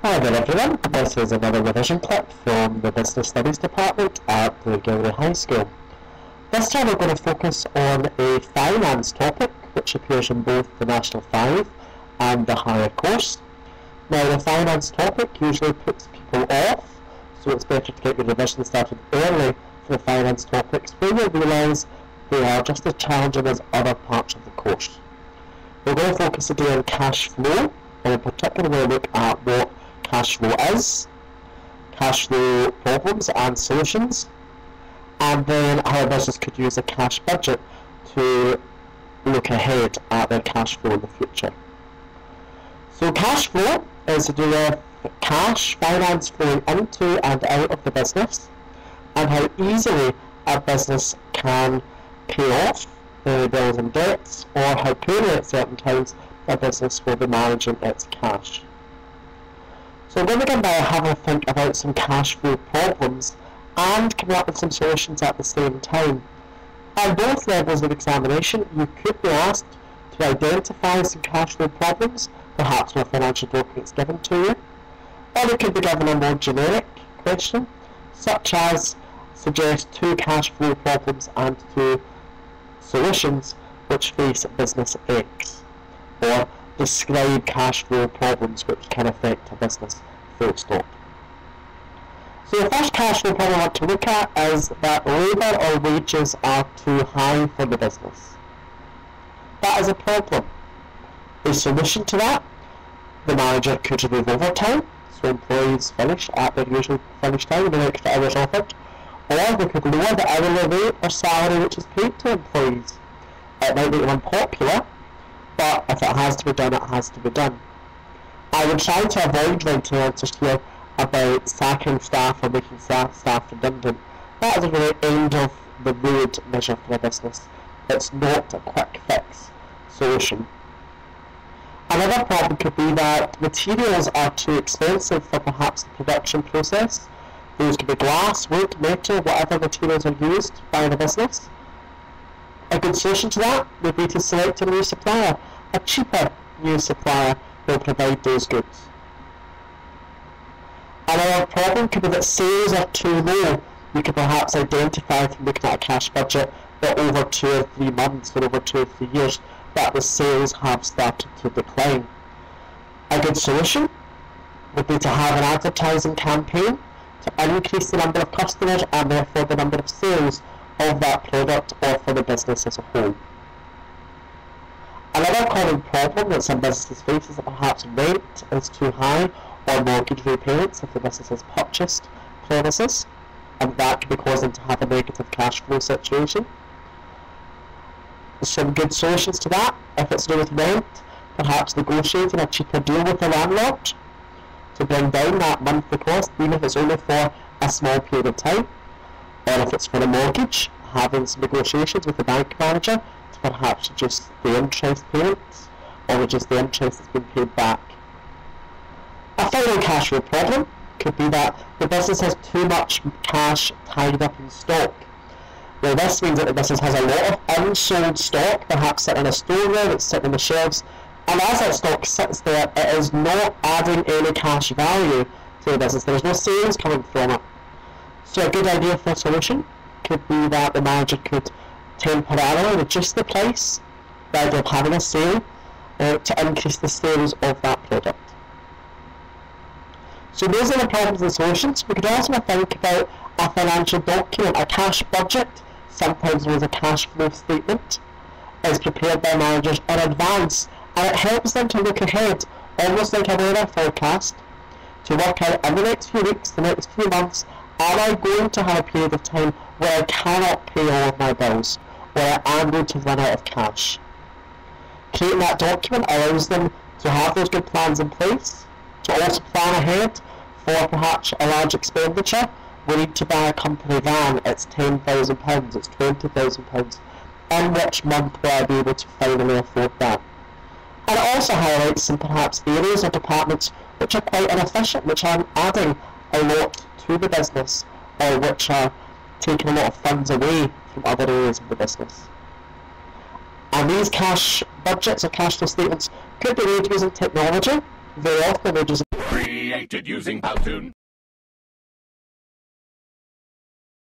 Hi there everyone, this is another revision clip from the Business Studies Department at Blairgowrie High School. This time we're going to focus on a finance topic which appears in both the National 5 and the higher course. Now the finance topic usually puts people off, so it's better to get your revision started early for the finance topics where you'll realise they are just as challenging as other parts of the course. We're going to focus today on cash flow, and in particular we'll look at what cash flow is, cash flow problems and solutions, and then how a business could use a cash budget to look ahead at their cash flow in the future. So cash flow is to do with cash, finance flowing into and out of the business, and how easily a business can pay off their bills and debts, or how poorly at certain times a business will be managing its cash. So we're going to begin by having a think about some cash flow problems and coming up with some solutions at the same time. At both levels of examination, you could be asked to identify some cash flow problems, perhaps with financial documents given to you, or you could be given a more generic question, such as suggest 2 cash flow problems and 2 solutions which face business X, or describe cash flow problems which can affect a business, full stop. So the first cash flow problem I want to look at is that labour or wages are too high for the business. That is a problem. A solution to that, the manager could remove overtime, so employees finish at their usual finish time, no extra hours offered, or they could lower the hourly rate or salary which is paid to employees. It might make them unpopular, but if it has to be done, it has to be done. I would try to avoid writing answers here about sacking staff or making staff redundant. That is a really end of the road measure for a business. It's not a quick fix solution. Another problem could be that materials are too expensive for perhaps the production process. Those could be glass, wood, metal, whatever materials are used by the business. A good solution to that would be to select a new supplier. A cheaper new supplier will provide those goods. Another problem could be that sales are too low. You could perhaps identify from looking at a cash budget that over 2 or 3 months or over 2 or 3 years that the sales have started to decline. A good solution would be to have an advertising campaign to increase the number of customers and therefore the number of sales of that product or for the business as a whole. Another common problem that some businesses face is that perhaps rent is too high or mortgage repayments if the business has purchased premises, and that could be causing to have a negative cash flow situation. Some good solutions to that, if it's to do with rent, perhaps negotiating a cheaper deal with the landlord to bring down that monthly cost, even if it's only for a small period of time. Or if it's for a mortgage, having some negotiations with the bank manager to perhaps reduce the interest payments or reduce the interest that's been paid back. A final cash flow problem could be that the business has too much cash tied up in stock. Now this means that the business has a lot of unsold stock, perhaps sitting in a storeroom, it's sitting on the shelves, and as that stock sits there, it is not adding any cash value to the business. There is no sales coming from it. So a good idea for a solution could be that the manager could temporarily reduce the price, the idea of having a sale, to increase the sales of that product. So those are the problems and solutions. We could also think about a financial document, a cash budget, sometimes known as a cash flow statement, is prepared by managers in advance, and it helps them to look ahead, almost like a weather forecast, to work out in the next few weeks, the next few months, am I going to have a period of time where I cannot pay all of my bills, where I am going to run out of cash? Creating that document allows them to have those good plans in place, to also plan ahead for perhaps a large expenditure. We need to buy a company van, it's £10,000, it's £20,000. In which month will I be able to finally afford that? And it also highlights some perhaps areas or departments which are quite inefficient, which aren't adding a lot to the business, or which are taking a lot of funds away from other areas of the business. And these cash budgets or cash flow statements could be made using technology. Very often they're using created using Powtoon.